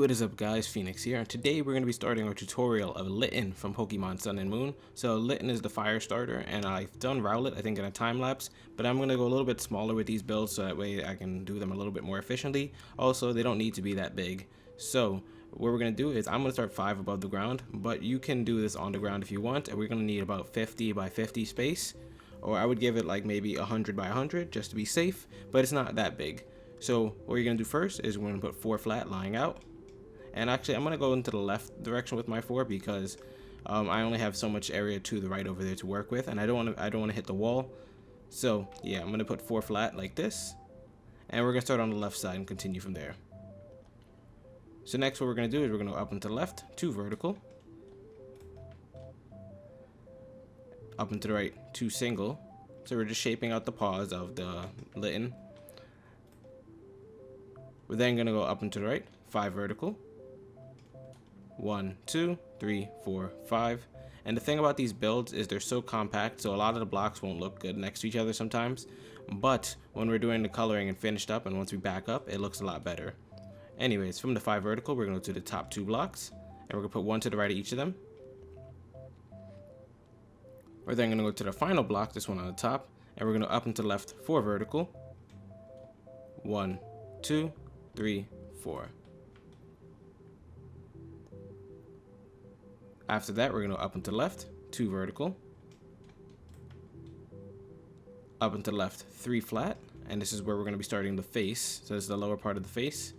What is up guys, Phoenix here, and today we're going to be starting our tutorial of Litten from Pokemon Sun and Moon. So Litten is the fire starter, and I've done Rowlet I think in a time lapse, but I'm going to go a little bit smaller with these builds so that way I can do them a little bit more efficiently. Also, they don't need to be that big. So what we're going to do is I'm going to start 5 above the ground, but you can do this on the ground if you want, and we're going to need about 50 by 50 space, or I would give it like maybe 100 by 100 just to be safe, but it's not that big. So what you're going to do first is we're going to put 4 flat lying out. And actually, I'm going to go into the left direction with my 4 because I only have so much area to the right over there to work with, and I don't want to hit the wall. So yeah, I'm going to put 4 flat like this, and we're going to start on the left side and continue from there. So next, what we're going to do is we're going to go up and to the left, 2 vertical, up and to the right, 2 single. So we're just shaping out the paws of the Litten. We're then going to go up and to the right, 5 vertical. 1, 2, 3, 4, 5. And the thing about these builds is they're so compact, so a lot of the blocks won't look good next to each other sometimes. But when we're doing the coloring and finished up, and once we back up, it looks a lot better. Anyways, from the 5 vertical, we're going to go to the top 2 blocks, and we're going to put 1 to the right of each of them. We're then going to go to the final block, this one on the top, and we're going to up and to the left, 4 vertical. 1, 2, 3, 4. After that, we're going to up and to the left, 2 vertical, up and to the left, 3 flat, and this is where we're going to be starting the face. So this is the lower part of the face.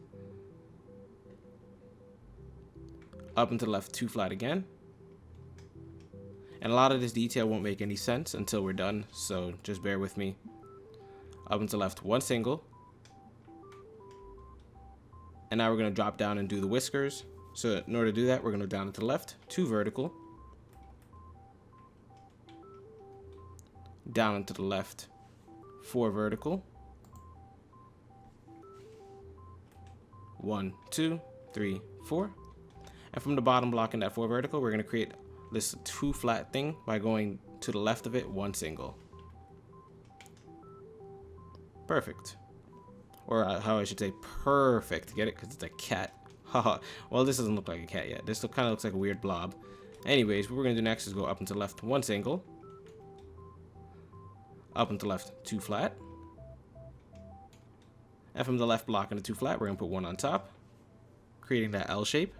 Up and to the left, 2 flat again. And a lot of this detail won't make any sense until we're done, so just bear with me. Up and to the left, 1 single. And now we're going to drop down and do the whiskers. So in order to do that, we're going to go down to the left, 2 vertical, down and to the left, 4 vertical, 1, 2, 3, 4. And from the bottom block in that 4 vertical, we're going to create this 2 flat thing by going to the left of it, 1 single. Perfect. Or how I should say perfect. Get it? Because it's a cat. Haha. Well, this doesn't look like a cat yet. This kind of looks like a weird blob. Anyways, what we're going to do next is go up and to the left, 1 single. Up and to the left, 2 flat. And from the left block into 2 flat, we're going to put 1 on top, creating that L shape.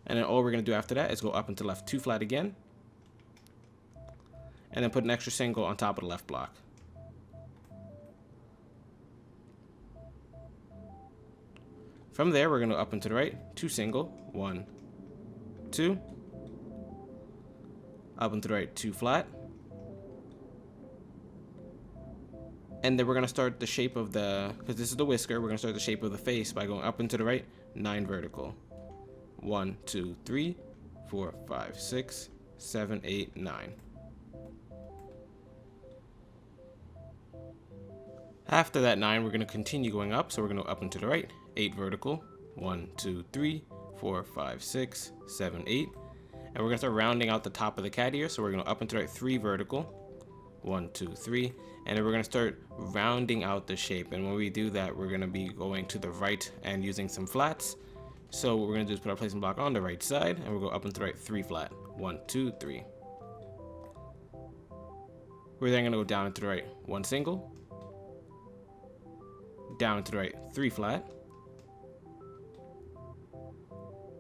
And then all we're going to do after that is go up and to the left, 2 flat again. And then put an extra single on top of the left block. From there, we're going to up and to the right, 2 single, 1, 2. Up and to the right, 2 flat. And then we're going to start the shape of the, because this is the whisker, we're going to start the shape of the face by going up and to the right, 9 vertical. 1, 2, 3, 4, 5, 6, 7, 8, 9. After that 9, we're going to continue going up, so we're going to go up and to the right, 8 vertical, 1, 2, 3, 4, 5, 6, 7, 8. And we're going to start rounding out the top of the cat ear, so we're going to up and to the right, 3 vertical, 1, 2, 3. And then we're going to start rounding out the shape. And when we do that, we're going to be going to the right and using some flats. So what we're going to do is put our placement block on the right side, and we'll go up and to the right, 3 flat, 1, 2, 3. We're then going to go down and to the right, 1 single. Down to the right, 3 flat,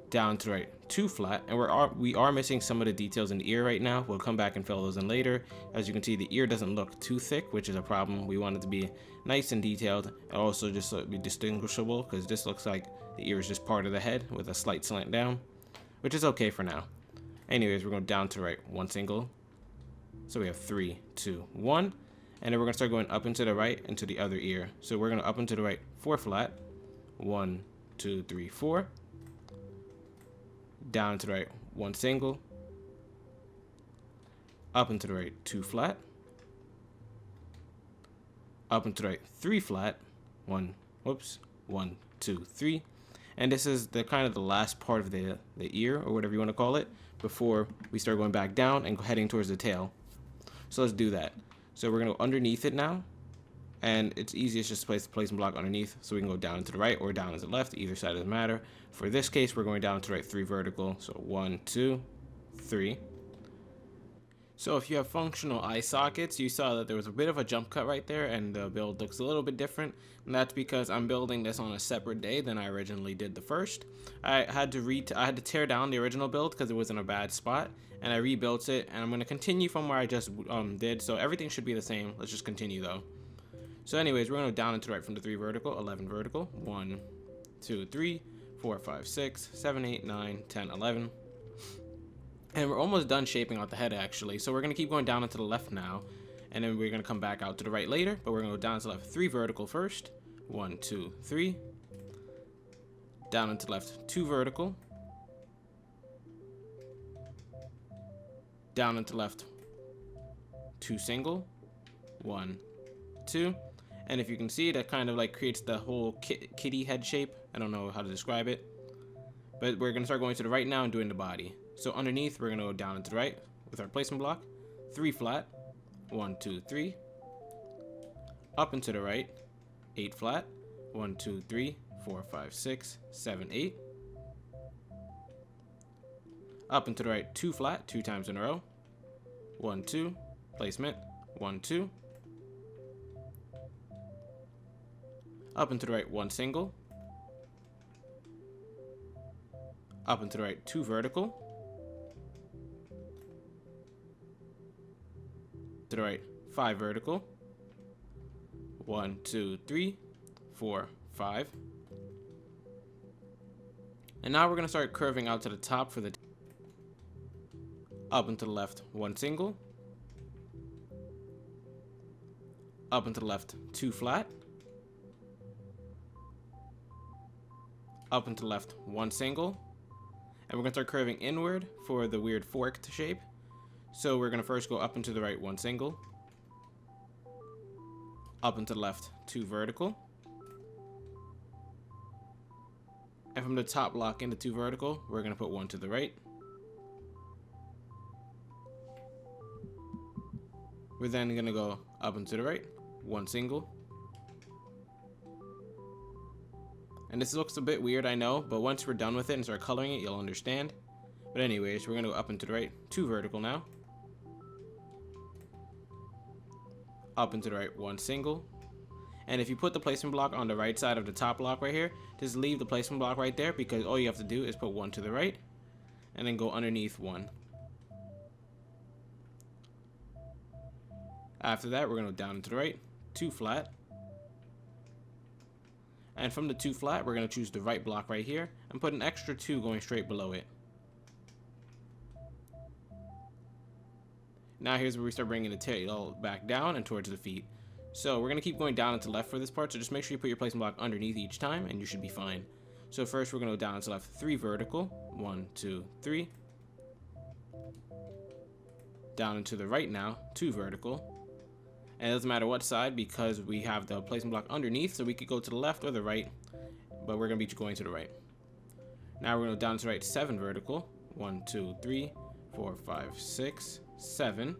down to the right, 2 flat, and we are missing some of the details in the ear right now. We'll come back and fill those in later. As you can see, the ear doesn't look too thick, which is a problem. We want it to be nice and detailed, and also just so it be distinguishable, because this looks like the ear is just part of the head with a slight slant down, which is okay for now. Anyways, we're going down to the right, 1 single, so we have 3, 2, 1. And then we're going to start going up and to the right into the other ear. So we're going to up and to the right, 4 flat, 1, 2, 3, 4. Down to the right, 1 single. Up and to the right, 2 flat. Up and to the right, 3 flat, 1, 2, 3. And this is the kind of the last part of the ear, or whatever you want to call it, before we start going back down and heading towards the tail. So let's do that. So we're going to go underneath it now, And it's easiest just to place the placement block underneath, so we can go down and to the right or down and to the left. Either side doesn't matter. For this case, we're going down and to the right 3 vertical. So 1, 2, 3. So if you have functional eye sockets, you saw that there was a bit of a jump cut right there, and the build looks a little bit different. And that's because I'm building this on a separate day than I originally did the first. I had to tear down the original build because it was in a bad spot, and I rebuilt it. And I'm going to continue from where I just did. So everything should be the same. Let's just continue though. So anyways, we're going to go down and to the right from the 3 vertical, 11 vertical, 1, 2, 3, 4, 5, 6, 7, 8, 9, 10, 11. And we're almost done shaping out the head actually. So we're going to keep going down and to the left now. And then we're going to come back out to the right later. But we're going to go down and to the left 3 vertical first. 1, 2, 3. Down and to the left 2 vertical. Down and to the left 2 single. 1, 2. And if you can see, that kind of like creates the whole kitty head shape. I don't know how to describe it. But we're going to start going to the right now and doing the body. So underneath, we're going to go down and to the right with our placement block. 3 flat. 1, 2, 3. Up and to the right. 8 flat. 1, 2, 3, 4, 5, 6, 7, 8. Up and to the right, 2 flat, 2 times in a row. 1, 2. Placement. 1, 2. Up and to the right, 1 single. Up and to the right, 2 vertical. To the right, 5 vertical. 1, 2, 3, 4, 5. And now we're going to start curving out to the top for the up and to the left, 1 single. Up and to the left, 2 flat. Up and to the left, 1 single. And we're going to start curving inward for the weird forked shape. So we're going to first go up and to the right, 1 single. Up and to the left, 2 vertical. And from the top block into 2 vertical, we're going to put 1 to the right. We're then going to go up and to the right, 1 single. And this looks a bit weird, I know, but once we're done with it and start coloring it, you'll understand. But anyways, we're going to go up and to the right, 2 vertical now. Up and to the right, 1 single. And if you put the placement block on the right side of the top block right here, just leave the placement block right there, because all you have to do is put 1 to the right and then go underneath 1. After that, we're going to go down and to the right, 2 flat. And from the 2 flat, we're going to choose the right block right here and put an extra 2 going straight below it. Now here's where we start bringing the tail back down and towards the feet. So we're going to keep going down and to left for this part, so just make sure you put your placement block underneath each time and you should be fine. So first we're going to go down and to left 3 vertical, 1, 2, 3. Down and to the right now, 2 vertical. And it doesn't matter what side because we have the placement block underneath, so we could go to the left or the right, but we're going to be going to the right. Now we're going to go down to the right, 7 vertical, 1, 2, 3, 4, 5, 6, 7.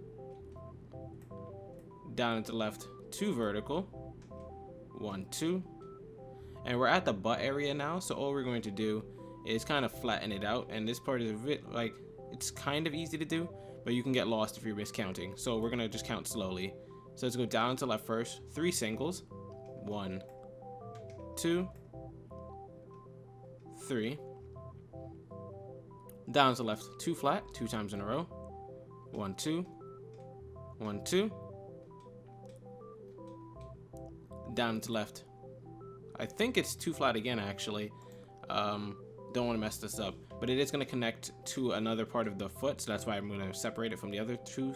Down and to the left, 2 vertical, 1, 2. And we're at the butt area now, so all we're going to do is kind of flatten it out. And this part is a bit like, it's kind of easy to do, but you can get lost if you're miscounting. So we're going to just count slowly. So let's go down to the left first, 3 singles, 1, 2, 3. Down to the left, 2 flat, 2 times in a row, 1, 2, 1, 2. Down to left, I think it's 2 flat again actually. Don't want to mess this up, but it is going to connect to another part of the foot, so that's why I'm going to separate it from the other 2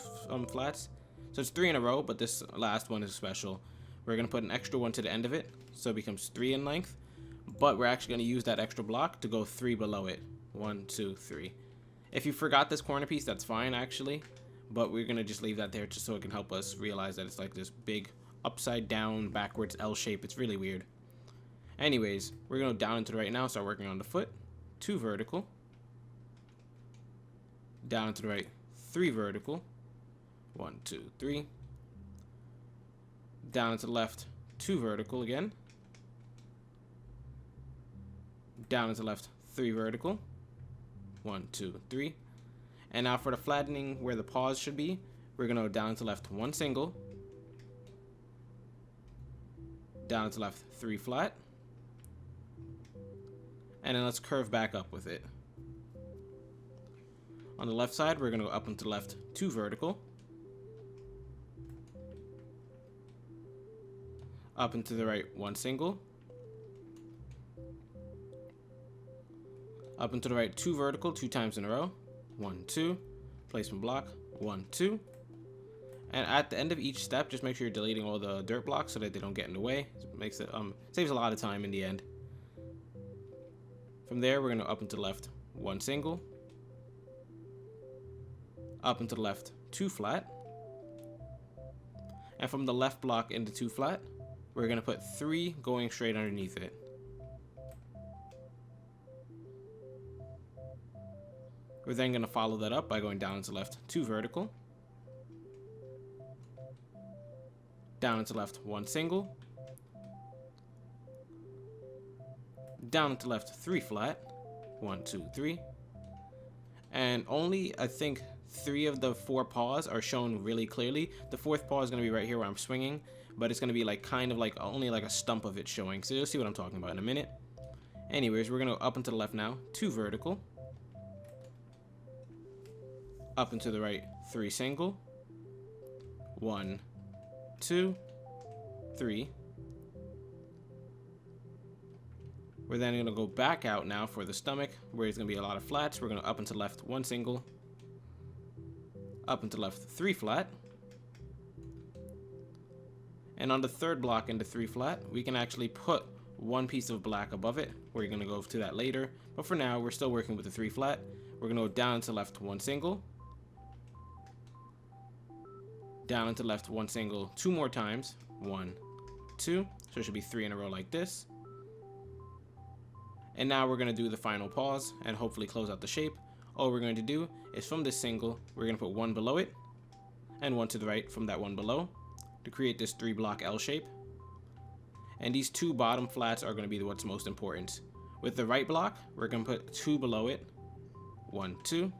flats. So it's 3 in a row, but this last one is special. We're going to put an extra 1 to the end of it, so it becomes 3 in length. But we're actually going to use that extra block to go 3 below it. 1, 2, 3. If you forgot this corner piece, that's fine actually. But we're going to just leave that there just so it can help us realize that it's like this big upside down, backwards L shape. It's really weird. Anyways, we're going to go down into the right now, start working on the foot. 2 vertical. Down into the right, 3 vertical. 1, 2, 3. Down to the left, 2 vertical again. Down and to the left, 3 vertical. 1, 2, 3. And now for the flattening where the paws should be, we're going to go down and to the left, 1 single. Down and to the left, 3 flat. And then let's curve back up with it. On the left side, we're going to go up and to the left, 2 vertical. Up and to the right, 1 single. Up and to the right, 2 vertical, 2 times in a row. 1, 2. Placement block, 1, 2. And at the end of each step, just make sure you're deleting all the dirt blocks so that they don't get in the way. It makes it saves a lot of time in the end. From there, we're going to up and to the left, 1 single. Up and to the left, 2 flat. And from the left block into 2 flat, we're going to put 3 going straight underneath it. We're then going to follow that up by going down and to the left, 2 vertical. Down and to the left, 1 single. Down and to the left, 3 flat. 1, 2, 3. And only, I think, 3 of the 4 paws are shown really clearly. The 4th paw is going to be right here where I'm swinging, but it's going to be like kind of like only like a stump of it showing. So you'll see what I'm talking about in a minute. Anyways, we're going to go up and to the left now, 2 vertical. Up and to the right, 3 single. 1, 2, 3. We're then going to go back out now for the stomach, where it's going to be a lot of flats. We're going to up and to the left, 1 single. Up and to the left, 3 flat. And on the 3rd block into 3 flat, we can actually put 1 piece of black above it. We're going to go to that later. But for now, we're still working with the 3 flat. We're going to go down and to the left, 1 single. Down and to the left, 1 single, 2 more times. 1, 2. So it should be 3 in a row like this. And now we're going to do the final pause and hopefully close out the shape. All we're going to do is from this single, we're going to put 1 below it and 1 to the right from that 1 below to create this 3 block L shape. And these 2 bottom flats are going to be what's most important. With the right block, we're going to put 2 below it. 1, 2.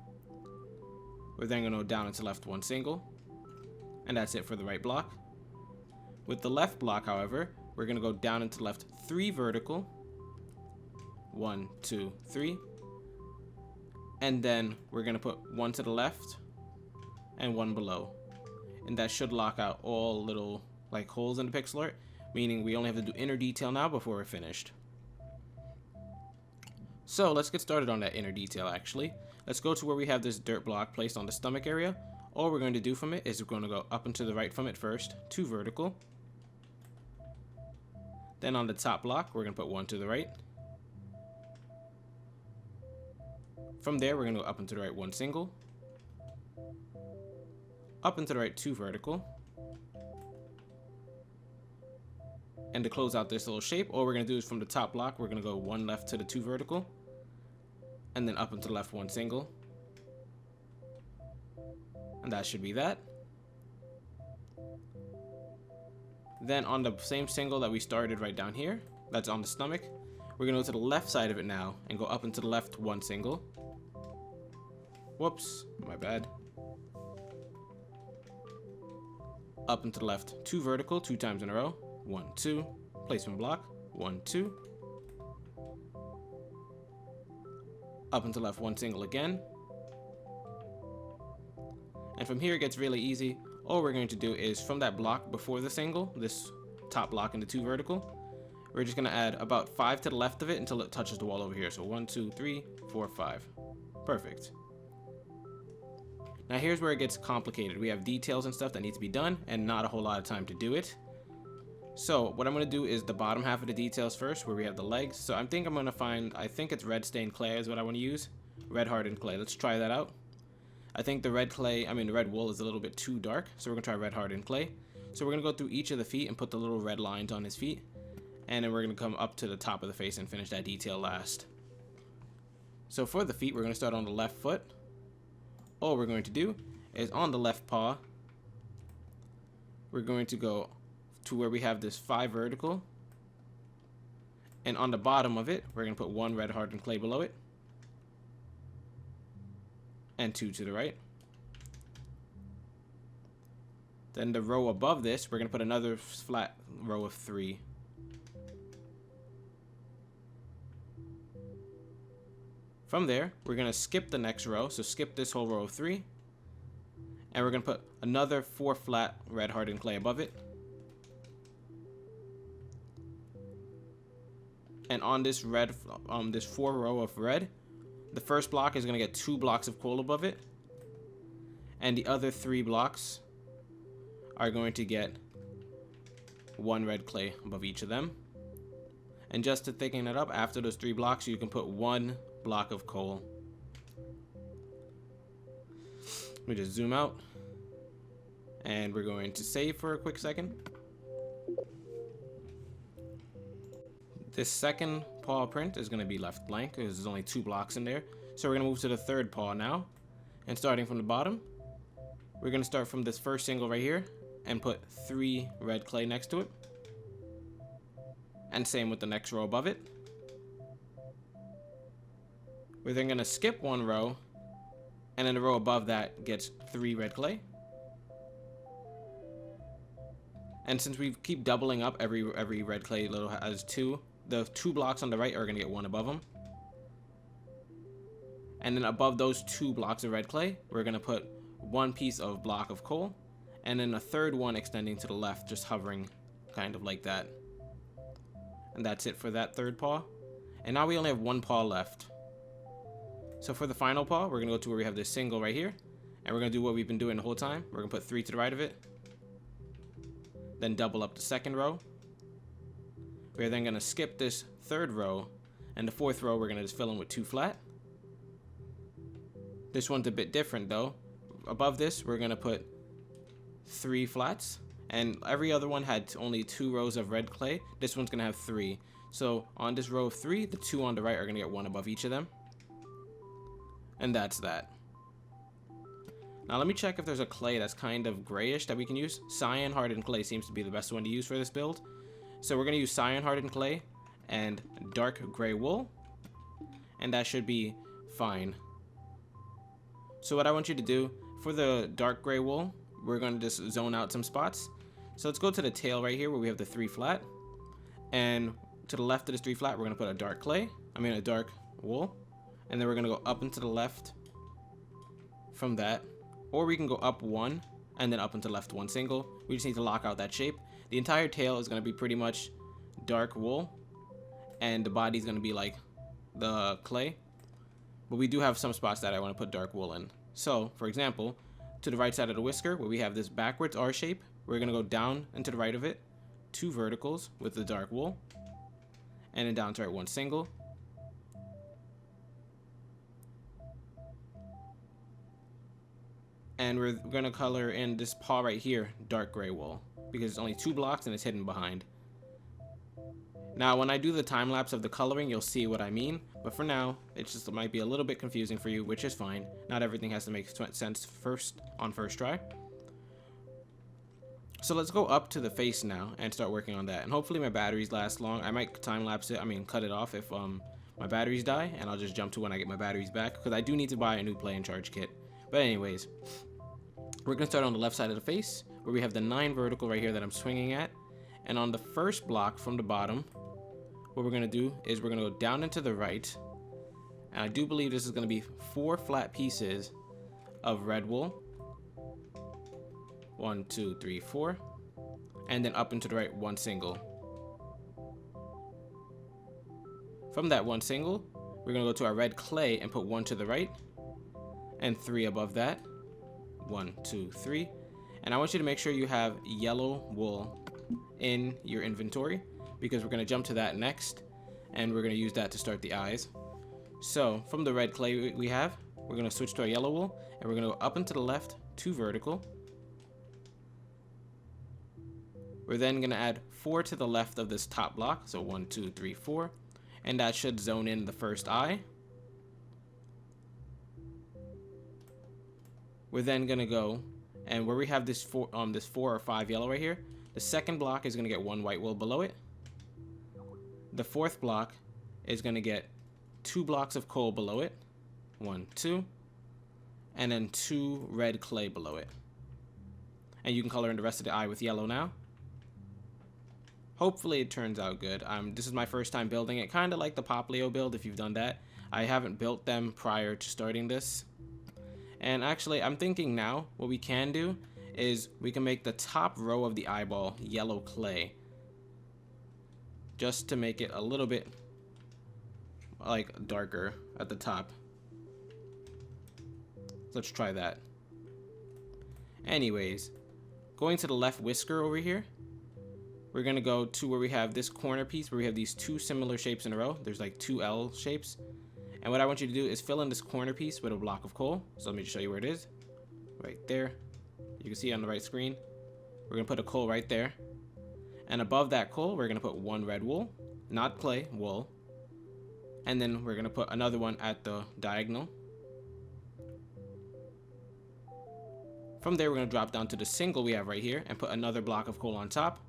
We're then going to go down and to the left, 1 single. And that's it for the right block. With the left block, however, we're going to go down and to the left, 3 vertical. 1, 2, 3. And then we're going to put 1 to the left and 1 below. And that should lock out all little like holes in the pixel art, meaning we only have to do inner detail now before we're finished. So let's get started on that inner detail actually. Let's go to where we have this dirt block placed on the stomach area. All we're going to do from it is we're going to go up and to the right from it first, 2 vertical. Then on the top block, we're going to put 1 to the right. From there, we're going to go up and to the right, 1 single. Up and to the right, 2 vertical. And to close out this little shape, all we're going to do is from the top block, we're going to go 1 left to the 2 vertical. And then up and to the left, 1 single. And that should be that. Then on the same single that we started right down here, that's on the stomach, we're going to go to the left side of it now and go up and to the left, 1 single. Whoops, my bad. Up and to the left, 2 vertical, 2 times in a row. 1, 2. Placement block, 1, 2. Up and to the left, 1 single again. And from here it gets really easy. All we're going to do is from that block before the single, this top block into 2 vertical, we're just going to add about 5 to the left of it until it touches the wall over here. So 1, 2, 3, 4, 5. Perfect. Now here's where it gets complicated. We have details and stuff that needs to be done and not a whole lot of time to do it. So what I'm going to do is the bottom half of the details first, where we have the legs. So I think I'm going to find, I think it's red stained clay is what I want to use. Red hardened clay. Let's try that out. I think the red wool is a little bit too dark, so we're going to try red hardened clay. So we're going to go through each of the feet and put the little red lines on his feet. And then we're going to come up to the top of the face and finish that detail last. So for the feet, we're going to start on the left foot. All we're going to do is on the left paw, we're going to go to where we have this 5 vertical. And on the bottom of it, we're going to put 1 red hardened clay below it. And 2 to the right. Then the row above this, we're going to put another flat row of 3. From there, we're going to skip the next row, so skip this whole row of 3. And we're going to put another 4 flat red hardened clay above it. And on this red, this 4 row of red, the first block is going to get 2 blocks of coal above it. And the other 3 blocks are going to get 1 red clay above each of them. And just to thicken it up, after those 3 blocks, you can put 1 block of coal. Let me just zoom out. And we're going to save for a quick second. This second paw print is going to be left blank because there's only 2 blocks in there. So we're going to move to the third paw now. And starting from the bottom, we're going to start from this first single right here and put 3 red clay next to it. And same with the next row above it. We're then going to skip 1 row, and then the row above that gets 3 red clay. And since we keep doubling up, every red clay little has 2, the 2 blocks on the right are going to get 1 above them. And then above those 2 blocks of red clay, we're going to put 1 piece of block of coal, and then a third one extending to the left, just hovering kind of like that. And that's it for that third paw. And now we only have 1 paw left. So for the final paw, we're going to go to where we have this single right here, and we're going to do what we've been doing the whole time. We're going to put 3 to the right of it, then double up the second row. We're then going to skip this third row, and the fourth row we're going to just fill in with 2 flat. This one's a bit different though. Above this, we're going to put 3 flats, and every other one had only 2 rows of red clay. This one's going to have 3. So on this row of 3, the 2 on the right are going to get 1 above each of them. And that's that. Now let me check if there's a clay that's kind of grayish that we can use. Cyan hardened clay seems to be the best one to use for this build. So we're going to use cyan hardened clay and dark gray wool. And that should be fine. So what I want you to do, for the dark gray wool, we're going to just zone out some spots. So let's go to the tail right here where we have the 3 flat. And to the left of this 3 flat, we're going to put a dark a dark wool. And then we're going to go up and to the left from that. Or we can go up 1 and then up and to the left 1 single. We just need to lock out that shape. The entire tail is going to be pretty much dark wool. And the body is going to be like the clay. But we do have some spots that I want to put dark wool in. So, for example, to the right side of the whisker, where we have this backwards R shape, we're going to go down and to the right of it, 2 verticals with the dark wool. And then down to right 1 single. And we're going to color in this paw right here dark gray wool, because it's only 2 blocks and it's hidden behind. Now when I do the time lapse of the coloring, you'll see what I mean, but for now it just might be a little bit confusing for you, which is fine. Not everything has to make sense on first try. So let's go up to the face now and start working on that, and hopefully my batteries last long. I might time lapse it, cut it off if my batteries die, and I'll just jump to when I get my batteries back, because I do need to buy a new play and charge kit. But anyways, we're going to start on the left side of the face, where we have the 9 vertical right here that I'm swinging at. And on the first block from the bottom, what we're going to do is we're going to go down and to the right. And I do believe this is going to be 4 flat pieces of red wool. 1, 2, 3, 4. And then up and to the right 1 single. From that 1 single, we're going to go to our red clay and put 1 to the right. And 3 above that. 1, 2, 3. And I want you to make sure you have yellow wool in your inventory, because we're going to jump to that next, and we're going to use that to start the eyes. So from the red clay we have, we're going to switch to our yellow wool, and we're going to go up and to the left 2 vertical. We're then going to add 4 to the left of this top block, so 1, 2, 3, 4, and that should zone in the first eye. We're then gonna go, and where we have this 4 or 5 yellow right here, The second block is going to get 1 white wool below it. The fourth block is going to get 2 blocks of coal below it. 1, 2. And then 2 red clay below it. And you can color in the rest of the eye with yellow now. Hopefully it turns out good. This is my first time building it, kind of like the Poplio build if you've done that. I haven't built them prior to starting this. And actually, I'm thinking now what we can do is we can make the top row of the eyeball yellow clay. Just to make it a little bit like darker at the top. Let's try that. Anyways, going to the left whisker over here, we're going to go to where we have this corner piece where we have these 2 similar shapes in a row. There's like 2 L shapes. And what I want you to do is fill in this corner piece with a block of coal. So let me just show you where it is. Right there. You can see it on the right screen. We're going to put a coal right there. And above that coal, we're going to put 1 red wool. Not clay, wool. And then we're going to put another one at the diagonal. From there, we're going to drop down to the single we have right here and put another block of coal on top.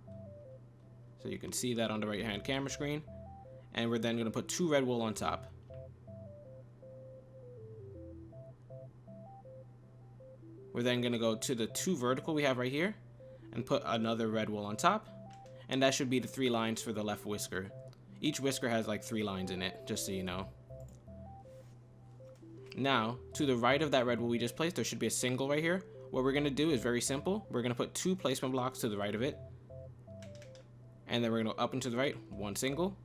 So you can see that on the right hand camera screen. And we're then going to put 2 red wool on top. We're then going to go to the 2 vertical we have right here and put another red wool on top. And that should be the 3 lines for the left whisker. Each whisker has like 3 lines in it, just so you know. Now, to the right of that red wool we just placed, there should be a single right here. What we're going to do is very simple. We're going to put 2 placement blocks to the right of it. And then we're going to go up and to the right, 1 single.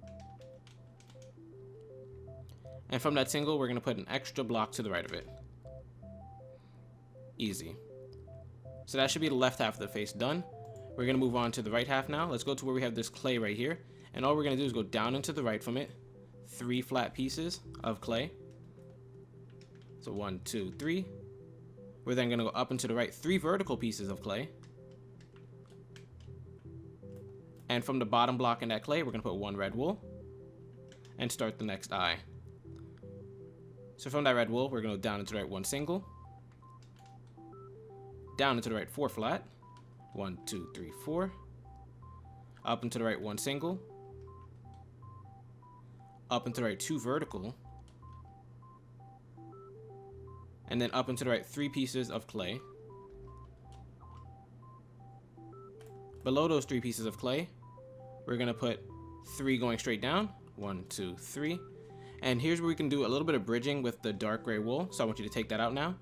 And from that single, we're going to put an extra block to the right of it. Easy. So that should be the left half of the face done. We're going to move on to the right half now. Let's go to where we have this clay right here. And all we're going to do is go down and to the right from it. 3 flat pieces of clay. So 1, 2, 3. We're then going to go up and to the right 3 vertical pieces of clay. And from the bottom block in that clay, we're going to put 1 red wool. And start the next eye. So from that red wool, we're going to go down and to the right 1 single. Down and to the right 4 flat. 1, 2, 3, 4. Up and to the right 1 single. Up and to the right 2 vertical. And then up and to the right 3 pieces of clay. Below those 3 pieces of clay, we're going to put 3 going straight down. 1, 2, 3. And here's where we can do a little bit of bridging with the dark gray wool. So I want you to take that out now.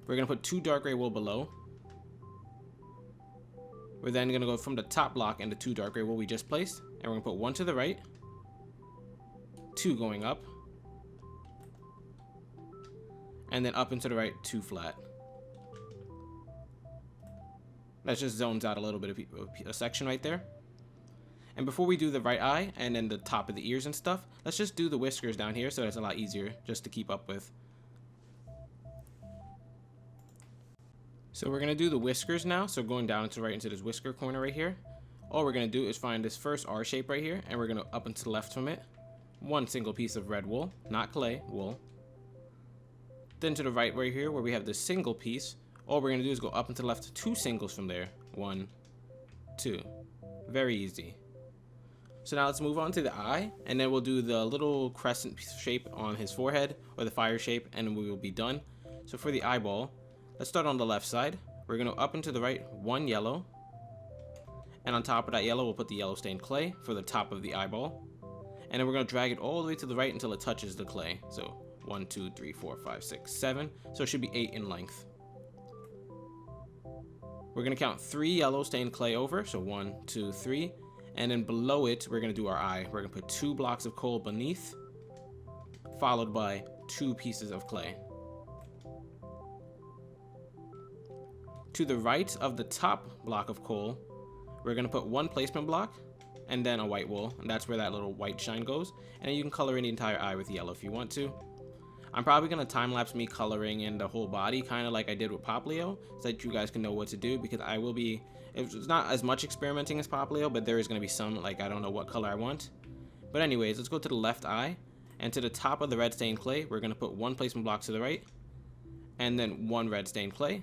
We're going to put 2 dark gray wool below. We're then going to go from the top block into 2 dark gray wool we just placed. And we're going to put 1 to the right. 2 going up. And then up and to the right, 2 flat. That just zones out a little bit of a section right there. And before we do the right eye and then the top of the ears and stuff, let's just do the whiskers down here so that's a lot easier just to keep up with. So we're going to do the whiskers now. So going down to right into this whisker corner right here. All we're going to do is find this first R shape right here, and we're going to up and to the left from it. 1 single piece of red wool, not clay, wool. Then to the right right here where we have this single piece, all we're going to do is go up and to the left 2 singles from there. 1, 2. Very easy. So now let's move on to the eye, and then we'll do the little crescent shape on his forehead, or the fire shape, and we will be done. So for the eyeball, let's start on the left side. We're going to up and to the right 1 yellow. And on top of that yellow, we'll put the yellow stained clay for the top of the eyeball. And then we're going to drag it all the way to the right until it touches the clay. So 1, 2, 3, 4, 5, 6, 7. So it should be 8 in length. We're going to count 3 yellow stained clay over. So 1, 2, 3. And then below it, we're going to do our eye. We're going to put 2 blocks of coal beneath, followed by 2 pieces of clay. To the right of the top block of coal, we're going to put 1 placement block and then a white wool, and that's where that little white shine goes. And then you can color in the entire eye with yellow if you want to. I'm probably going to time-lapse me coloring in the whole body, kind of like I did with Poplio, so that you guys can know what to do, because I will be, it's not as much experimenting as Poplio, but there is going to be some, like, I don't know what color I want. But anyways, let's go to the left eye, and to the top of the red stained clay, we're going to put 1 placement block to the right, and then 1 red stained clay,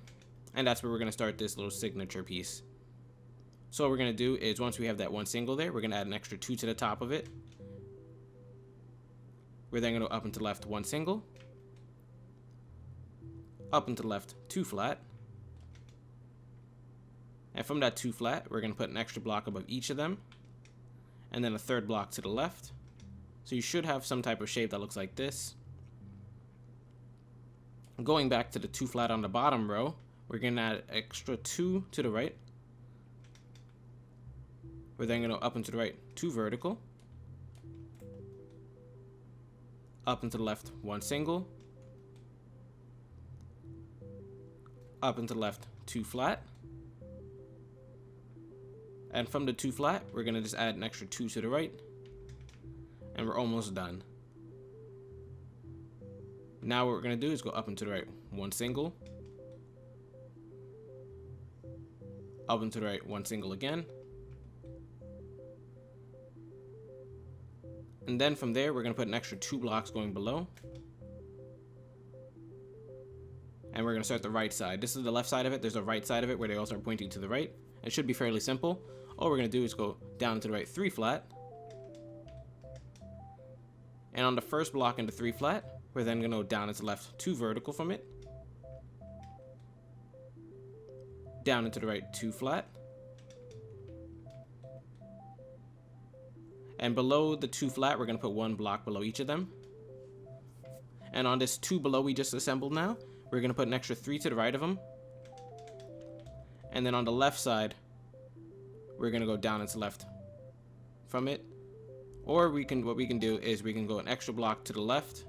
and that's where we're going to start this little signature piece. So what we're going to do is once we have that one single there, we're going to add an extra 2 to the top of it. We're then going to go up and to the left 1 single, up and to the left 2 flat, and from that 2 flat we're going to put an extra block above each of them, and then a third block to the left. So you should have some type of shape that looks like this. Going back to the 2 flat on the bottom row, we're going to add extra 2 to the right. We're then going to up and to the right 2 vertical, up and to the left 1 single, up and to the left 2 flat, and from the 2 flat we're going to just add an extra 2 to the right, and we're almost done. Now what we're going to do is go up and to the right 1 single, up and to the right 1 single again, and then from there we're going to put an extra 2 blocks going below, and we're going to start the right side. This is the left side of it. There's a right side of it where they all start pointing to the right. It should be fairly simple. All we're going to do is go down to the right 3 flat, and on the first block in the 3 flat we're then going to go down into the left 2 vertical from it, down into the right 2 flat, and below the 2 flat we're going to put 1 block below each of them. And on this 2 below we just assembled now, we're going to put an extra 3 to the right of them, and then on the left side we're going to go down into left from it. Or what we can do is we can go an extra block to the left.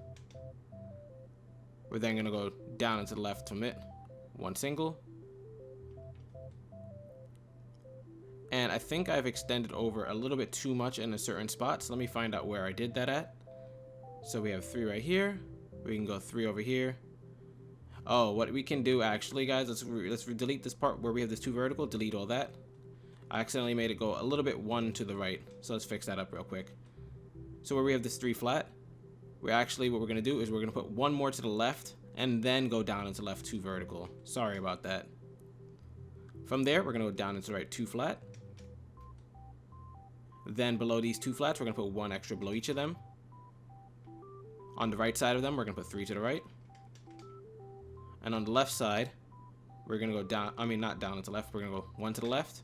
We're then going to go down into the left from it 1 single, and I think I've extended over a little bit too much in a certain spot, so let me find out where I did that at. So we have 3 right here, we can go 3 over here. Oh, what we can do actually, guys, let's delete this part where we have this 2 vertical, delete all that. I accidentally made it go a little bit 1 to the right, so let's fix that up real quick. So where we have this 3 flat, what we're going to do is we're going to put 1 more to the left and then go down into left 2 vertical. Sorry about that. From there we're going to go down into the right 2 flat, then below these 2 flats we're going to put 1 extra below each of them. On the right side of them we're going to put 3 to the right, and on the left side we're going to go down, not down into left, we're going to go 1 to the left,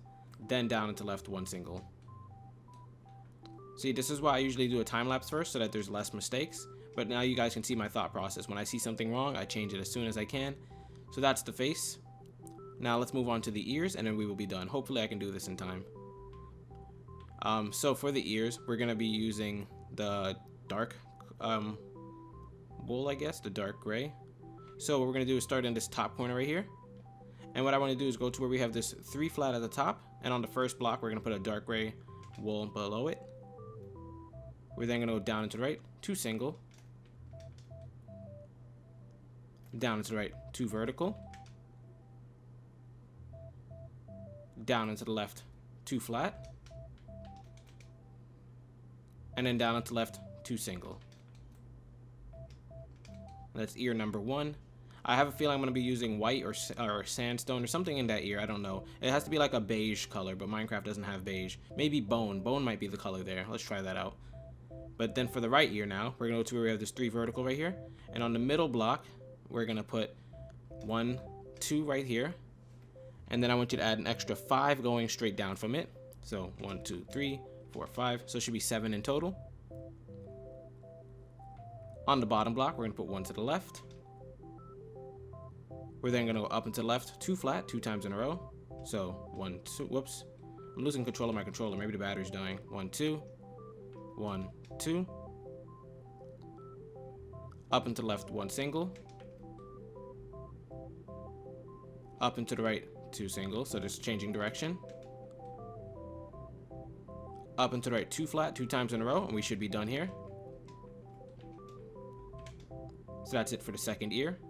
then down into left 1 single. See, this is why I usually do a time lapse first so that there's less mistakes, but now you guys can see my thought process. When I see something wrong I change it as soon as I can. So that's the face. Now let's move on to the ears and then we will be done. Hopefully I can do this in time. So for the ears we're going to be using the dark wool, I guess, the dark gray. So what we're going to do is start in this top corner right here, and what I want to do is go to where we have this 3 flat at the top, and on the first block we're going to put a dark gray wool below it. We're then going to go down into the right 2 single, down into the right 2 vertical, down into the left 2 flat, and then down into the left 2 single. That's ear number 1. I have a feeling I'm going to be using white or sandstone or something in that ear. I don't know. It has to be like a beige color, but Minecraft doesn't have beige. Maybe bone. Bone might be the color there. Let's try that out. But then for the right ear now, we're going to go to where we have this 3 vertical right here. And on the middle block, we're going to put 1, 2 right here. And then I want you to add an extra 5 going straight down from it. So 1, 2, 3, 4, 5. So it should be 7 in total. On the bottom block, we're going to put 1 to the left. We're then going to go up and to the left 2 flat 2 times in a row. So 1, 2, whoops. I'm losing control of my controller. Maybe the battery's dying. 1, 2. 1, 2. Up and to the left 1 single. Up and to the right 2 single. So just changing direction. Up and to the right 2 flat 2 times in a row, and we should be done here. So that's it for the second ear.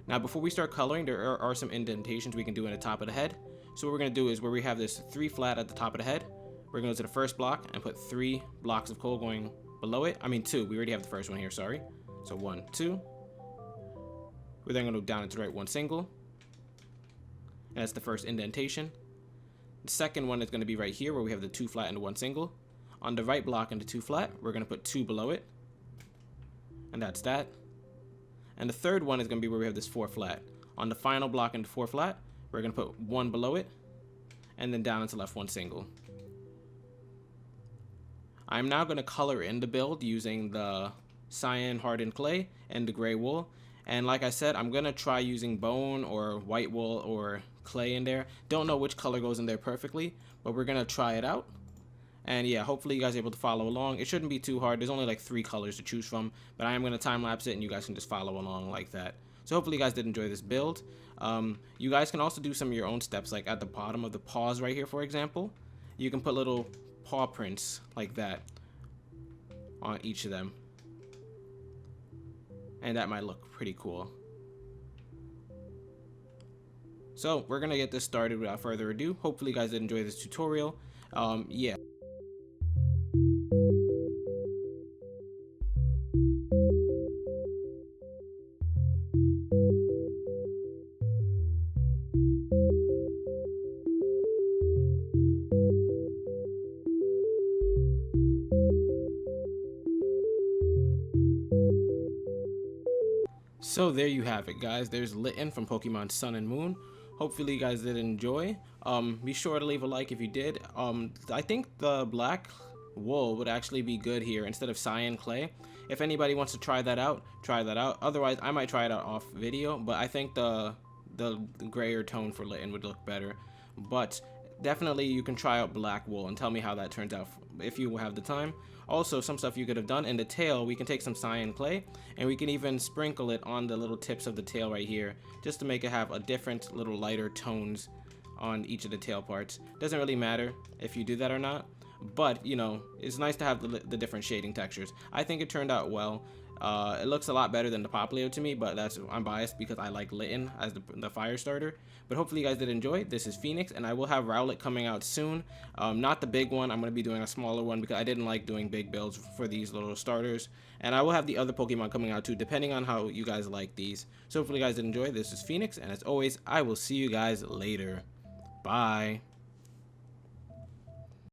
Now before we start coloring, there are some indentations we can do in the top of the head. So what we're going to do is where we have this 3 flat at the top of the head, we're going to go to the first block and put 3 blocks of coal going below it. 2. We already have the first one here, sorry. So 1, 2. We're then going to go down into the right 1 single. And that's the first indentation. The second one is going to be right here where we have the 2 flat and 1 single. On the right block into 2 flat, we're going to put 2 below it. And that's that. And the third one is going to be where we have this 4 flat. On the final block into 4 flat, we're going to put 1 below it. And then down into left 1 single. I'm now going to color in the build using the cyan hardened clay and the gray wool. And like I said, I'm going to try using bone or white wool or clay in there. Don't know which color goes in there perfectly, but we're going to try it out. And yeah, hopefully you guys are able to follow along. It shouldn't be too hard. There's only like 3 colors to choose from, but I am going to time lapse it and you guys can just follow along like that. So hopefully you guys did enjoy this build. You guys can also do some of your own steps, like at the bottom of the paws right here, for example. You can put little paw prints like that on each of them. And that might look pretty cool. So we're gonna get this started without further ado. Hopefully you guys did enjoy this tutorial. Yeah. So there you have it, guys. There's Litten from Pokemon Sun and Moon. Hopefully you guys did enjoy. Be sure to leave a like if you did. I think the black wool would actually be good here instead of cyan clay. If anybody wants to try that out, try that out. Otherwise, I might try it out off video, but I think the grayer tone for Litten would look better. But definitely you can try out black wool and tell me how that turns out if you have the time. Also, some stuff you could have done in the tail, we can take some cyan clay and we can even sprinkle it on the little tips of the tail right here just to make it have a different little lighter tones on each of the tail parts. Doesn't really matter if you do that or not, but you know, it's nice to have the different shading textures. I think it turned out well. It looks a lot better than the Popplio to me, but I'm biased because I like Litten as the fire starter. But hopefully you guys did enjoy. This is Phoenix, and I will have Rowlet coming out soon. Not the big one. I'm going to be doing a smaller one because I didn't like doing big builds for these little starters. And I will have the other Pokemon coming out too, depending on how you guys like these. So hopefully you guys did enjoy. This is Phoenix, and as always, I will see you guys later. Bye.